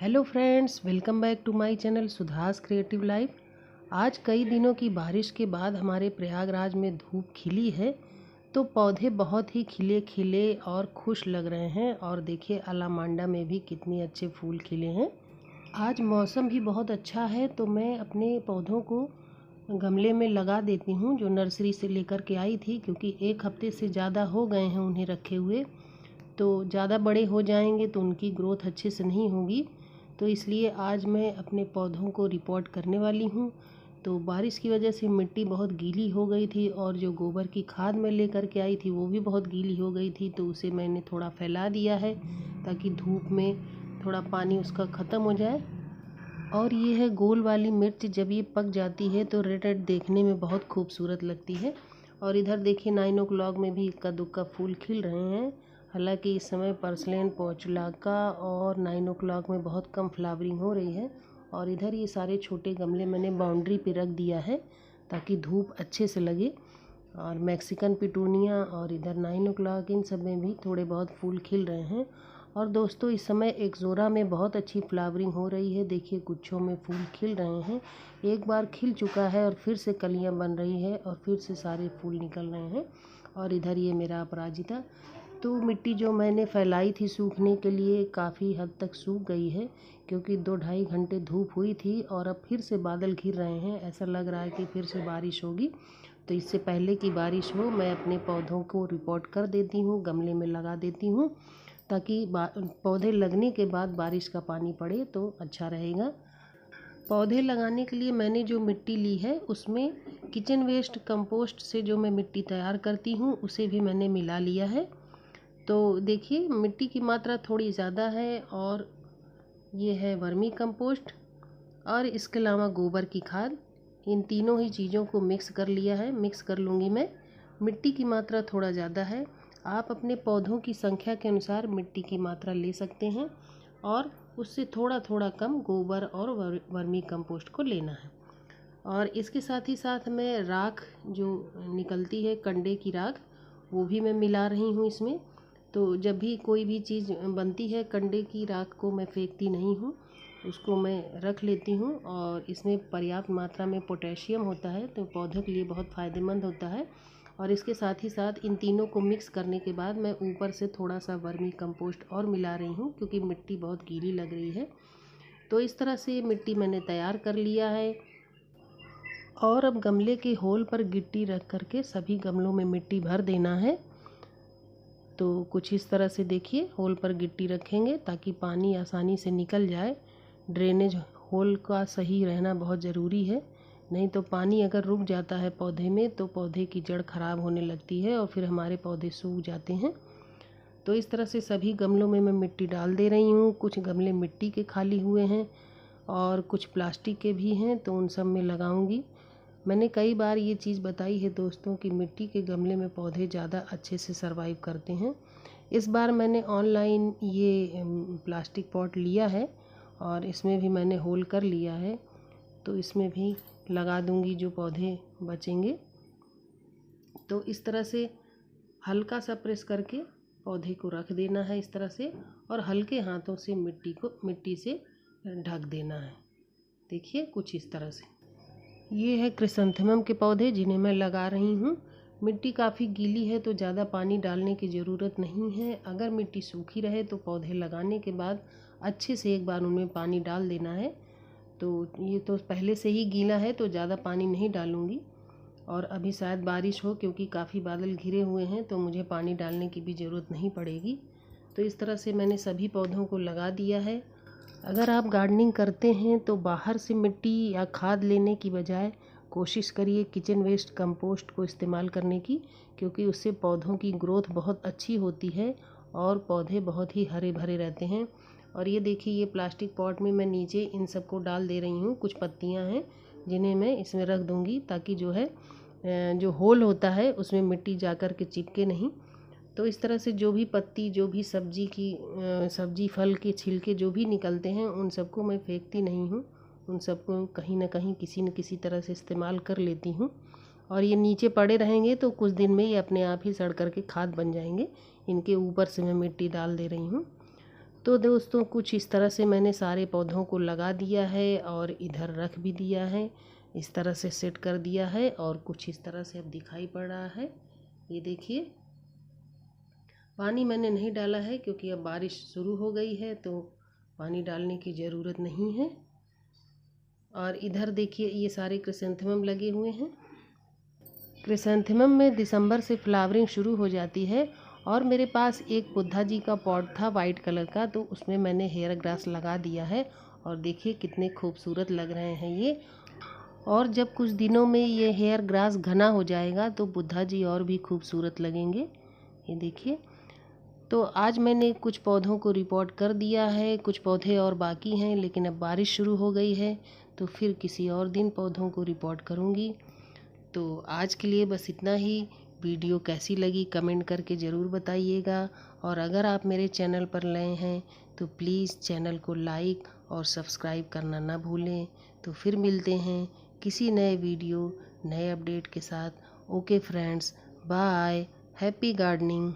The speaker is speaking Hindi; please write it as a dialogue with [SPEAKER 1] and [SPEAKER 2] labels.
[SPEAKER 1] Hello friends, welcome back to my channel Sudha's creative life. आज कई दिनों की बारिश के बाद हमारे प्रयागराज में धूप खिली है, तो पौधे बहुत ही खिले खिले और खुश लग रहे हैं। और देखिए अलामांडा में भी कितने अच्छे फूल खिले हैं। आज मौसम भी बहुत अच्छा है, तो मैं अपने पौधों को गमले में लगा देती हूँ, जो नर्सरी से लेकर के आई थी, क्योंकि एक हफ्ते से ज़्यादा हो गए हैं उन्हें रखे हुए। तो ज़्यादा बड़े हो जाएंगे तो उनकी ग्रोथ अच्छे से नहीं होगी, तो इसलिए आज मैं अपने पौधों को रिपोर्ट करने वाली हूँ। तो बारिश की वजह से मिट्टी बहुत गीली हो गई थी, और जो गोबर की खाद मैं लेकर के आई थी वो भी बहुत गीली हो गई थी, तो उसे मैंने थोड़ा फैला दिया है ताकि धूप में थोड़ा पानी उसका ख़त्म हो जाए। और ये है गोल वाली मिर्च, जब ये पक जाती है तो रेड रेड देखने में बहुत खूबसूरत लगती है। और इधर देखिए 9 o'clock में भी इक्का दुक्का फूल खिल रहे हैं। हालांकि इस समय पर्सलेन, पोर्चुलाका और 9 o'clock में बहुत कम फ्लावरिंग हो रही है। और इधर ये सारे छोटे गमले मैंने बाउंड्री पे रख दिया है ताकि धूप अच्छे से लगे। और मैक्सिकन पिटूनिया और इधर 9 o'clock, इन सब में भी थोड़े बहुत फूल खिल रहे हैं। और दोस्तों इस समय एक्सोरा में बहुत अच्छी फ्लावरिंग हो रही है। देखिए गुच्छों में फूल खिल रहे हैं। एक बार खिल चुका है और फिर से कलियां बन रही है और फिर से सारे फूल निकल रहे हैं। और इधर ये मेरा अपराजिता, तो मिट्टी जो मैंने फैलाई थी सूखने के लिए काफ़ी हद तक सूख गई है, क्योंकि 2-2.5 घंटे धूप हुई थी और अब फिर से बादल घिर रहे हैं। ऐसा लग रहा है कि फिर से बारिश होगी। तो इससे पहले कि बारिश हो मैं अपने पौधों को रिपोर्ट कर देती हूँ, गमले में लगा देती हूँ, ताकि पौधे लगने के बाद बारिश का पानी पड़े तो अच्छा रहेगा। पौधे लगाने के लिए मैंने जो मिट्टी ली है उसमें किचन वेस्ट कंपोस्ट से जो मैं मिट्टी तैयार करती हूँ उसे भी मैंने मिला लिया है। तो देखिए मिट्टी की मात्रा थोड़ी ज़्यादा है, और ये है वर्मी कंपोस्ट और इसके अलावा गोबर की खाद। इन तीनों ही चीज़ों को मिक्स कर लिया है, मिक्स कर लूँगी मैं। मिट्टी की मात्रा थोड़ा ज़्यादा है, आप अपने पौधों की संख्या के अनुसार मिट्टी की मात्रा ले सकते हैं, और उससे थोड़ा थोड़ा कम गोबर और वर्मी कंपोस्ट को लेना है। और इसके साथ ही साथ मैं राख जो निकलती है, कंडे की राख, वो भी मैं मिला रही हूँ इसमें। तो जब भी कोई भी चीज़ बनती है कंडे की राख को मैं फेंकती नहीं हूँ, उसको मैं रख लेती हूँ। और इसमें पर्याप्त मात्रा में पोटेशियम होता है, तो पौधों के लिए बहुत फ़ायदेमंद होता है। और इसके साथ ही साथ इन तीनों को मिक्स करने के बाद मैं ऊपर से थोड़ा सा वर्मी कंपोस्ट और मिला रही हूँ, क्योंकि मिट्टी बहुत गीली लग रही है। तो इस तरह से मिट्टी मैंने तैयार कर लिया है। और अब गमले के होल पर गिट्टी रख करके सभी गमलों में मिट्टी भर देना है। तो कुछ इस तरह से देखिए होल पर गिट्टी रखेंगे ताकि पानी आसानी से निकल जाए। ड्रेनेज होल का सही रहना बहुत ज़रूरी है, नहीं तो पानी अगर रुक जाता है पौधे में तो पौधे की जड़ खराब होने लगती है और फिर हमारे पौधे सूख जाते हैं। तो इस तरह से सभी गमलों में मैं मिट्टी डाल दे रही हूँ। कुछ गमले मिट्टी के खाली हुए हैं और कुछ प्लास्टिक के भी हैं, तो उन सब में लगाऊंगी। मैंने कई बार ये चीज़ बताई है दोस्तों कि मिट्टी के गमले में पौधे ज़्यादा अच्छे से सरवाइव करते हैं। इस बार मैंने ऑनलाइन ये प्लास्टिक पॉट लिया है और इसमें भी मैंने होल कर लिया है, तो इसमें भी लगा दूंगी जो पौधे बचेंगे। तो इस तरह से हल्का सा प्रेस करके पौधे को रख देना है इस तरह से, और हल्के हाथों से मिट्टी से ढक देना है। देखिए कुछ इस तरह से। ये है क्रिसैंथेमम के पौधे जिन्हें मैं लगा रही हूँ। मिट्टी काफ़ी गीली है तो ज़्यादा पानी डालने की ज़रूरत नहीं है। अगर मिट्टी सूखी रहे तो पौधे लगाने के बाद अच्छे से एक बार उनमें पानी डाल देना है। तो ये तो पहले से ही गीला है तो ज़्यादा पानी नहीं डालूँगी, और अभी शायद बारिश हो क्योंकि काफ़ी बादल घिरे हुए हैं, तो मुझे पानी डालने की भी ज़रूरत नहीं पड़ेगी। तो इस तरह से मैंने सभी पौधों को लगा दिया है। अगर आप गार्डनिंग करते हैं तो बाहर से मिट्टी या खाद लेने की बजाय कोशिश करिए किचन वेस्ट कंपोस्ट को इस्तेमाल करने की, क्योंकि उससे पौधों की ग्रोथ बहुत अच्छी होती है और पौधे बहुत ही हरे भरे रहते हैं। और ये देखिए ये प्लास्टिक पॉट में मैं नीचे इन सबको डाल दे रही हूँ। कुछ पत्तियाँ हैं जिन्हें मैं इसमें रख दूँगी ताकि जो है जो होल होता है उसमें मिट्टी जा कर के चिपके नहीं। तो इस तरह से जो भी पत्ती, जो भी सब्जी फल के छिलके जो भी निकलते हैं उन सबको मैं फेंकती नहीं हूँ, उन सबको कहीं ना कहीं किसी न किसी तरह से इस्तेमाल कर लेती हूँ। और ये नीचे पड़े रहेंगे तो कुछ दिन में ये अपने आप ही सड़ कर के खाद बन जाएंगे। इनके ऊपर से मैं मिट्टी डाल दे रही हूँ। तो दोस्तों कुछ इस तरह से मैंने सारे पौधों को लगा दिया है और इधर रख भी दिया है, इस तरह से सेट कर दिया है और कुछ इस तरह से अब दिखाई पड़ रहा है। ये देखिए, पानी मैंने नहीं डाला है क्योंकि अब बारिश शुरू हो गई है तो पानी डालने की ज़रूरत नहीं है। और इधर देखिए ये सारे क्रिसैंथेमम लगे हुए हैं। क्रिसैंथेमम में दिसंबर से फ्लावरिंग शुरू हो जाती है। और मेरे पास एक बुद्धा जी का पॉट था वाइट कलर का, तो उसमें मैंने हेयर ग्रास लगा दिया है और देखिए कितने खूबसूरत लग रहे हैं ये। और जब कुछ दिनों में ये हेयर ग्रास घना हो जाएगा तो बुद्धा जी और भी खूबसूरत लगेंगे। ये देखिए, तो आज मैंने कुछ पौधों को रिपोर्ट कर दिया है, कुछ पौधे और बाकी हैं, लेकिन अब बारिश शुरू हो गई है तो फिर किसी और दिन पौधों को रिपोर्ट करूँगी। तो आज के लिए बस इतना ही। वीडियो कैसी लगी कमेंट करके ज़रूर बताइएगा। और अगर आप मेरे चैनल पर नए हैं तो प्लीज़ चैनल को लाइक और सब्सक्राइब करना ना भूलें। तो फिर मिलते हैं किसी नए वीडियो नए अपडेट के साथ। Okay friends, bye, happy gardening.